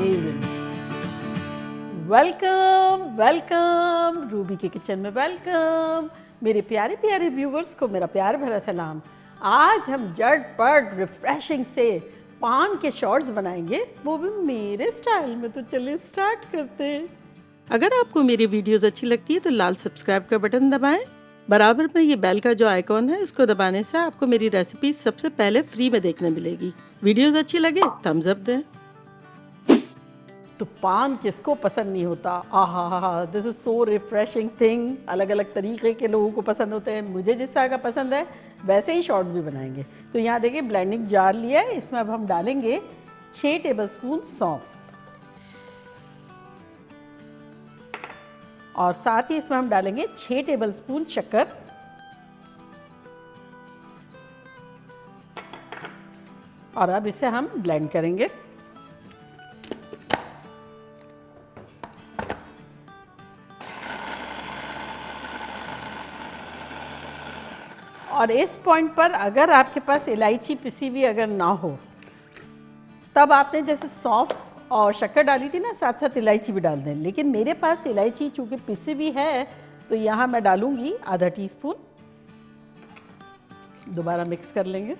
Amazing. Welcome welcome Ruby के kitchen में welcome. मेरे प्यारे प्यारे व्यूवर्स को मेरा प्यार भरा सलाम। आज हम झटपट रिफ्रेशिंग से पान के शॉर्ट्स बनाएंगे, वो भी मेरे स्टाइल में। तो चलिए स्टार्ट करते हैं। अगर आपको मेरी वीडियोस अच्छी लगती है तो लाल सब्सक्राइब का बटन दबाएं। बराबर में ये बेल का जो आइकॉन है उसको दबाने से आपको मेरी रेसिपी सबसे पहले फ्री में देखने मिलेगी। वीडियोस अच्छी लगे थम्स अप दें। तो पान किसको पसंद नहीं होता। आहा, this is so refreshing thing. अलग अलग तरीके के लोगों को पसंद होते हैं। मुझे जिस तरह का पसंद है वैसे ही शॉर्ट भी बनाएंगे। तो यहाँ देखिए ब्लेंडिंग जार लिया है, इसमें अब हम डालेंगे 6 टेबलस्पून सौंफ और साथ ही इसमें हम डालेंगे 6 टेबलस्पून शक्कर और अब इसे हम ब्लेंड करेंगे। और इस पॉइंट पर अगर आपके पास इलायची पिसी हुई अगर ना हो, तब आपने जैसे सौंफ और शक्कर डाली थी ना, साथ साथ इलायची भी डाल दें। लेकिन मेरे पास इलायची चूँकि पिसी हुई है तो यहाँ मैं डालूँगी आधा टीस्पून। दोबारा मिक्स कर लेंगे।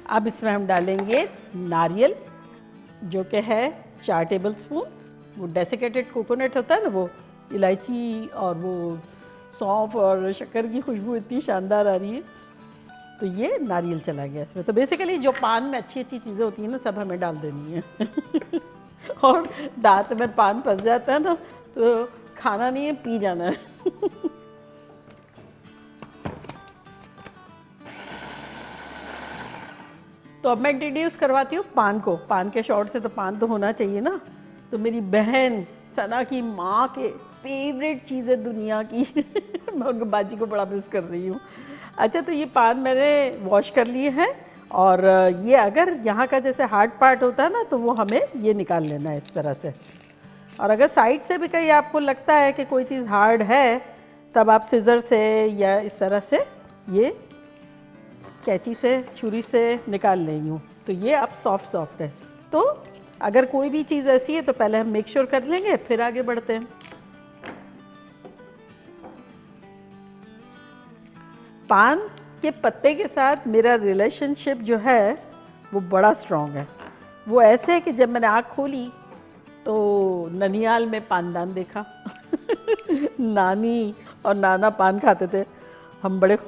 अब इसमें हम डालेंगे नारियल, जो कि है 4 टेबलस्पून। वो डेसिकेटेड कोकोनट होता है ना, वो इलायची और वो सौंफ और शक्कर की खुशबू इतनी शानदार आ रही है, तो ये नारियल चला गया इसमें। तो बेसिकली जो पान में अच्छी अच्छी चीज़ें होती हैं ना, सब हमें डाल देनी है। और दांत में पान फंस जाता है ना, तो खाना नहीं है, पी जाना है। तो अब मैं इंट्रोड्यूस करवाती हूँ पान को। पान के शॉर्ट से तो पान तो होना चाहिए ना। तो मेरी बहन सना की माँ के फेवरेट चीज़ है दुनिया की। मैं उनको बाजी को बड़ा मिस कर रही हूँ। अच्छा, तो ये पान मैंने वॉश कर लिए हैं और ये अगर यहाँ का जैसे हार्ड पार्ट होता है ना, तो वो हमें ये निकाल लेना है इस तरह से। और अगर साइड से भी कहीं आपको लगता है कि कोई चीज़ हार्ड है, तब आप सिज़र से या इस तरह से ये कैंची से छुरी से निकाल रही हूँ। तो ये अब सॉफ्ट है। तो अगर कोई भी चीज़ ऐसी है तो पहले हम मेक श्योर कर लेंगे, फिर आगे बढ़ते हैं। पान के पत्ते के साथ मेरा रिलेशनशिप जो है वो बड़ा स्ट्रॉन्ग है। वो ऐसे है कि जब मैंने आँख खोली तो ननियाल में पानदान देखा। नानी और नाना पान खाते थे, हम बड़े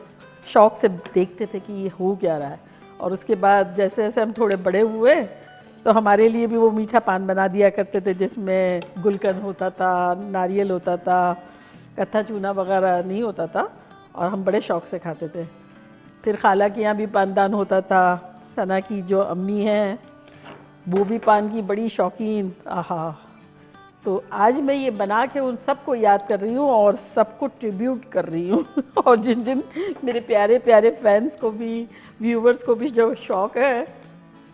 शौक से देखते थे कि ये हो क्या रहा है। और उसके बाद जैसे जैसे हम थोड़े बड़े हुए तो हमारे लिए भी वो मीठा पान बना दिया करते थे, जिसमें गुलकंद होता था, नारियल होता था, कत्था चूना वगैरह नहीं होता था, और हम बड़े शौक से खाते थे। फिर खाला के यहाँ भी पानदान होता था। सना की जो अम्मी हैं वो भी पान की बड़ी शौकीन। आहा, तो आज मैं ये बना के उन सबको याद कर रही हूँ और सबको ट्रिब्यूट कर रही हूँ। और जिन जिन मेरे प्यारे प्यारे फैंस को भी, व्यूवर्स को भी जो शौक़ है,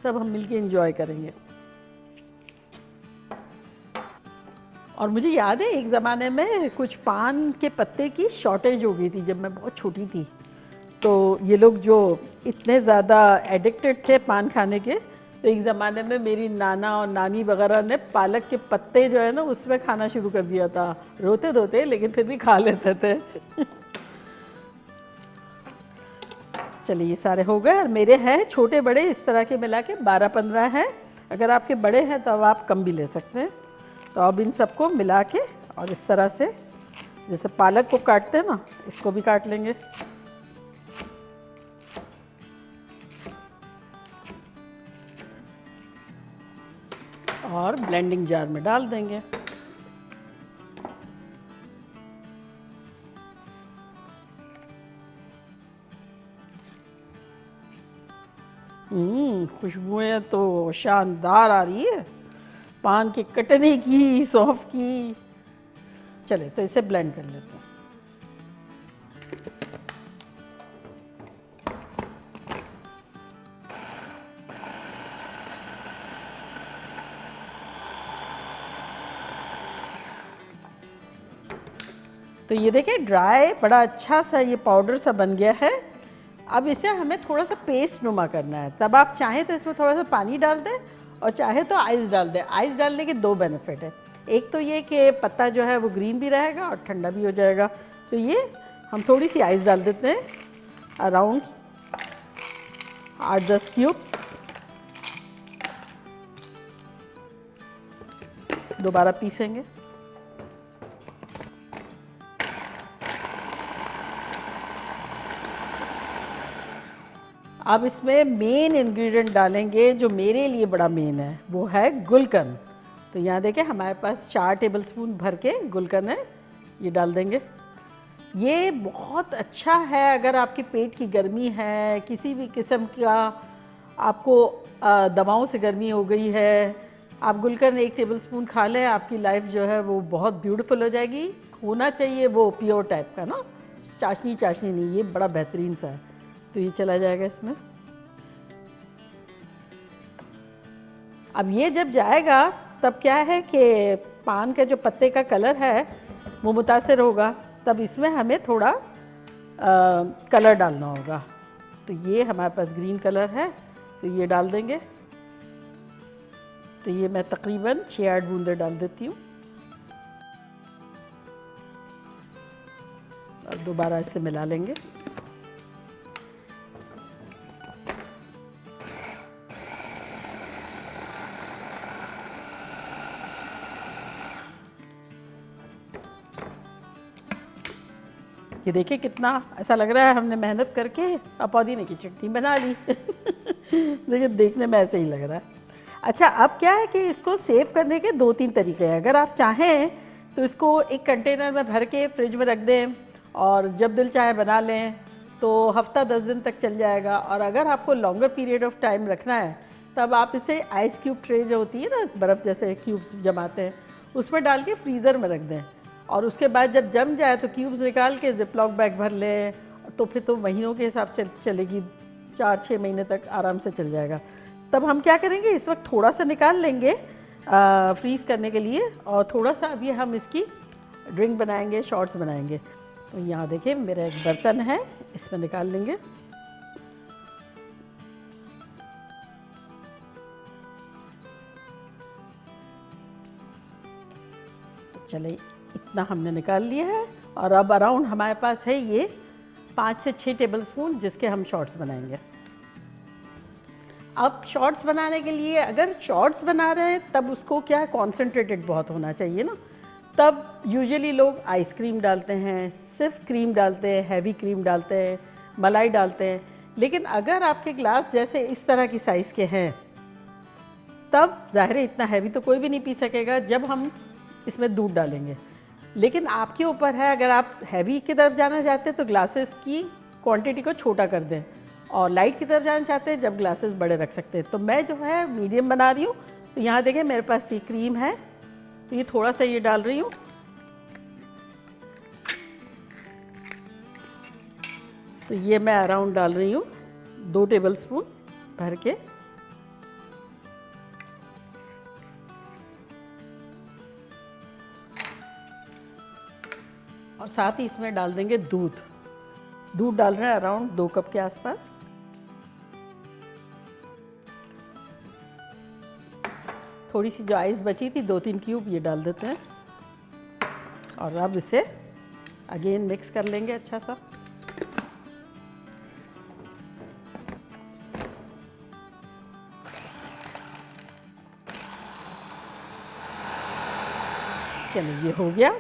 सब हम मिलके एंजॉय करेंगे। और मुझे याद है एक ज़माने में कुछ पान के पत्ते की शॉर्टेज हो गई थी जब मैं बहुत छोटी थी। तो ये लोग जो इतने ज़्यादा एडिक्टेड थे पान खाने के, तो एक ज़माने में मेरी नाना और नानी वगैरह ने पालक के पत्ते जो है ना उसमें खाना शुरू कर दिया था, रोते धोते लेकिन फिर भी खा लेते थे। चलिए ये सारे हो गए। और मेरे हैं छोटे बड़े इस तरह के मिला के 12-15 हैं। अगर आपके बड़े हैं तो अब आप कम भी ले सकते हैं। तो अब इन सबको मिला के और इस तरह से जैसे पालक को काटते हैं ना, इसको भी काट लेंगे। और ब्लेंडिंग जार में डाल देंगे। खुशबुएं तो शानदार आ रही है, पान के कटने की, सौंफ की। चले तो इसे ब्लेंड कर लेते हैं। तो ये देखिए ड्राई बड़ा अच्छा सा ये पाउडर सा बन गया है। अब इसे हमें थोड़ा सा पेस्ट नुमा करना है। तब आप चाहें तो इसमें थोड़ा सा पानी डाल दें और चाहे तो आइस डाल दें। आइस डालने के दो बेनिफिट है, एक तो ये कि पत्ता जो है वो ग्रीन भी रहेगा और ठंडा भी हो जाएगा। तो ये हम थोड़ी सी आइस डाल देते हैं, अराउंड 8-10 क्यूब्स। दोबारा पीसेंगे। अब इसमें मेन इंग्रेडिएंट डालेंगे जो मेरे लिए बड़ा मेन है, वो है गुलकंद। तो यहाँ देखें हमारे पास 4 टेबलस्पून भर के गुलकंद है, ये डाल देंगे। ये बहुत अच्छा है अगर आपकी पेट की गर्मी है, किसी भी किस्म का आपको दवाओं से गर्मी हो गई है, आप गुलकंद 1 टेबलस्पून खा लें, आपकी लाइफ जो है वो बहुत ब्यूटीफुल हो जाएगी। होना चाहिए वो प्योर टाइप का ना, चाशनी चाशनी नहीं, ये बड़ा बेहतरीन सा है। तो ये चला जाएगा इसमें। अब ये जब जाएगा तब क्या है कि पान का जो पत्ते का कलर है वो मुतासिर होगा, तब इसमें हमें थोड़ा कलर डालना होगा। तो ये हमारे पास ग्रीन कलर है, तो ये डाल देंगे। तो ये मैं तकरीबन 6-8 बूंदे डाल देती हूँ और दोबारा इसे मिला लेंगे। ये देखिए कितना ऐसा लग रहा है हमने मेहनत करके अब पुदीने की चटनी बना ली। देखिए देखने में ऐसे ही लग रहा है। अच्छा, अब क्या है कि इसको सेव करने के 2-3 तरीके हैं। अगर आप चाहें तो इसको एक कंटेनर में भर के फ्रिज में रख दें और जब दिल चाहे बना लें, तो हफ्ता 10 दिन तक चल जाएगा। और अगर आपको लॉन्गर पीरियड ऑफ टाइम रखना है तब आप इसे आइस क्यूब ट्रे जो होती है ना, बर्फ़ जैसे क्यूब्स जमाते हैं, उसमें डाल के फ्रीज़र में रख दें और उसके बाद जब जम जाए तो क्यूब्स निकाल के जिपलॉक बैग भर लें। तो फिर तो महीनों के हिसाब से चलेगी, 4-6 महीने तक आराम से चल जाएगा। तब हम क्या करेंगे, इस वक्त थोड़ा सा निकाल लेंगे फ्रीज़ करने के लिए और थोड़ा सा अभी हम इसकी ड्रिंक बनाएंगे, शॉट्स बनाएंगे। तो यहाँ देखिए मेरा एक बर्तन है, इसमें निकाल लेंगे। चले, इतना हमने निकाल लिया है और अब अराउंड हमारे पास है ये 5 से 6 टेबलस्पून जिसके हम शॉट्स बनाएंगे। अब शॉट्स बनाने के लिए अगर शॉट्स बना रहे हैं तब उसको क्या है, कॉन्सेंट्रेटेड बहुत होना चाहिए ना। तब यूजुअली लोग आइसक्रीम डालते हैं, सिर्फ क्रीम डालते हैं, हैवी क्रीम डालते हैं, मलाई डालते हैं। लेकिन अगर आपके ग्लास जैसे इस तरह की साइज़ के हैं तब ज़ाहिर है इतना हैवी तो कोई भी नहीं पी सकेगा जब हम इसमें दूध डालेंगे। लेकिन आपके ऊपर है, अगर आप हैवी की तरफ जाना चाहते हैं तो ग्लासेस की क्वांटिटी को छोटा कर दें और लाइट की तरफ जाना चाहते हैं जब ग्लासेस बड़े रख सकते हैं। तो मैं जो है मीडियम बना रही हूँ। तो यहाँ देखें मेरे पास ये क्रीम है, तो ये थोड़ा सा ये डाल रही हूँ। तो ये मैं अराउंड डाल रही हूँ 2 टेबलस्पून भर के। और साथ ही इसमें डाल देंगे दूध। दूध डाल रहे हैं अराउंड 2 कप के आसपास। थोड़ी सी जो आइस बची थी 2-3 क्यूब ये डाल देते हैं और अब इसे अगेन मिक्स कर लेंगे अच्छा सा। चलिए ये हो गया।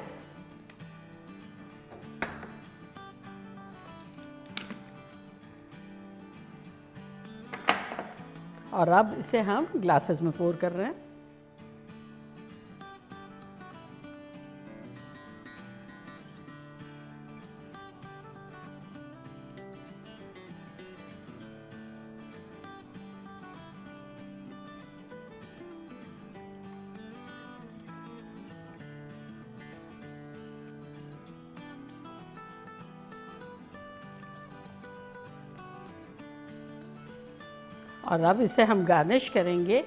और अब इसे हम ग्लासेस में पोर कर रहे हैं। और अब इसे हम गार्निश करेंगे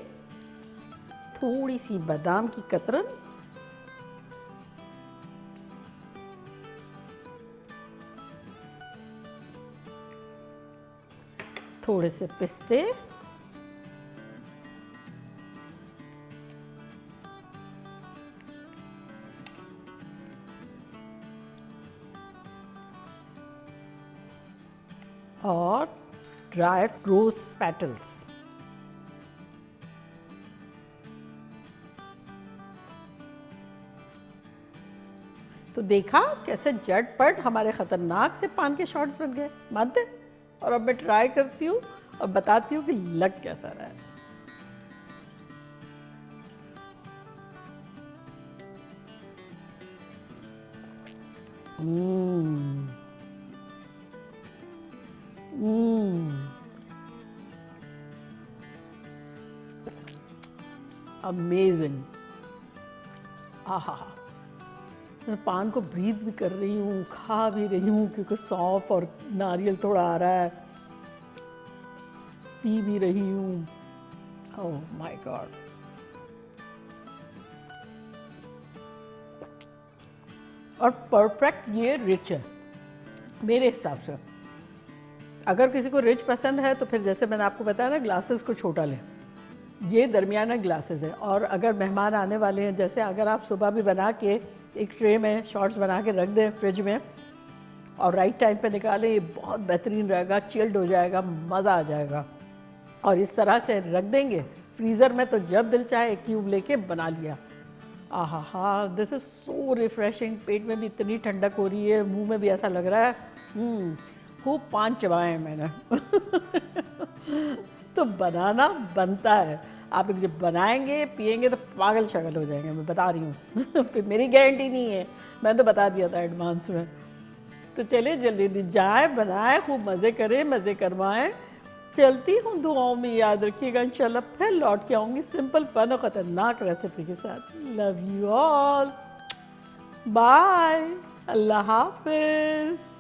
थोड़ी सी बादाम की कतरन थोड़े से पिस्ते, और ड्राई रोज पेटल्स। तो देखा कैसे झटपट हमारे खतरनाक से पान के शॉट्स बन गए, मानते? और अब मैं ट्राई करती हूँ और बताती हूँ कि लग कैसा रहा है। अमेजिंग। आहा, मैं पान को ब्रीथ भी कर रही हूँ, खा भी रही हूँ, क्योंकि सौंफ और नारियल थोड़ा आ रहा है, पी भी रही हूँ। Oh my God. और परफेक्ट ये रिच है मेरे हिसाब से। अगर किसी को रिच पसंद है तो फिर जैसे मैंने आपको बताया ना, ग्लासेस को छोटा लें, ये दरमियाना ग्लासेस है। और अगर मेहमान आने वाले हैं, जैसे अगर आप सुबह भी बना के एक ट्रे में शॉट्स बना के रख दें फ्रिज में और राइट टाइम पे निकालें, ये बहुत बेहतरीन रहेगा, चिल्ड हो जाएगा, मज़ा आ जाएगा। और इस तरह से रख देंगे फ्रीज़र में तो जब दिल चाहे एक क्यूब लेके बना लिया। आहा हा, दिस इज़ सो रिफ्रेशिंग। पेट में भी इतनी ठंडक हो रही है, मुंह में भी ऐसा लग रहा है खूब पान चबाए हैं मैंने। तो बनाना बनता है। आप जब बनाएंगे पिएंगे तो पागल शगल हो जाएंगे, मैं बता रही हूँ। फिर मेरी गारंटी नहीं है, मैं तो बता दिया था एडवांस में। तो चलिए जल्दी जाए, बनाए, खूब मज़े करें, मज़े करवाएं। चलती हूँ, दुआओं में याद रखिएगा। इंशाल्लाह फिर लौट के आऊँगी सिंपल फन और ख़तरनाक रेसिपी के साथ। लव यू ऑल, बाय, अल्लाह हाफिज़।